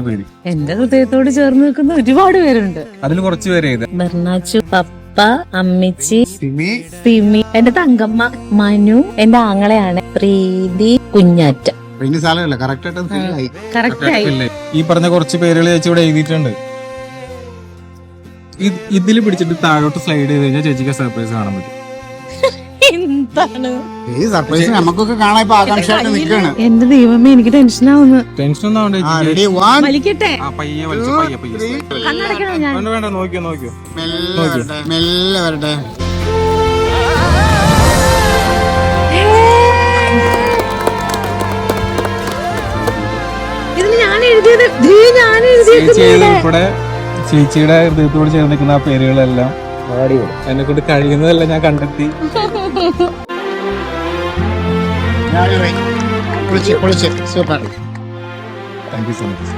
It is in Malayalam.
പേര് എന്റെ ഹൃദയത്തോട് ചേർന്ന് നിൽക്കുന്ന ഒരുപാട് പേരുണ്ട്. അതിൽ കുറച്ച് പേര് ബർണാച്ചു, പപ്പ, അമ്മിച്ചി, സിമി, എന്റെ തങ്കമ്മ, മനു, എന്റെ ആങ്ങളെയാണ് പ്രീതി, കുഞ്ഞാറ്റ. കറക്റ്റായി. ഈ പറഞ്ഞ കുറച്ച് പേരുകൾ ചേച്ചി ഇവിടെ എഴുതിയിട്ടുണ്ട്. ഇതിൽ പിടിച്ചിട്ട് താഴോട്ട് സ്ലൈഡ് ചെയ്ത് കഴിഞ്ഞാൽ ചേച്ചിക്ക് സർപ്രൈസ് കാണാൻ പറ്റും. എന്താണ് ഈ സർപ്രൈസ് നമുക്കൊക്കെ കാണാൻ ഇപ്പൊ ആകാംക്ഷയായിട്ട് നിൽക്കാണ്. എന്റെ ദൈവമേ, എനിക്ക് ടെൻഷനാവുന്നു. ടെൻഷൻ ഒന്നും ആവണ്ട ചേച്ചി. റെഡി 1 വലിക്കട്ടെ. പയ്യെ കണ്ണടയ്ക്കണോ ഞാൻ? വേണ്ട നോക്കിയോ. മെല്ലെ വരട്ടെ. ഇതിന് ഞാൻ എഴുതിയത് ഉൾപ്പെടെ ചേച്ചിയുടെ ഹൃദയത്തോട് ചേർന്ന് നിൽക്കുന്ന ആ പേരുകളെല്ലാം എന്നെ കൊണ്ട് കഴിയുന്നതെല്ലാം ഞാൻ കണ്ടെത്തി. പൊളിച്ച് super. Thank you so much.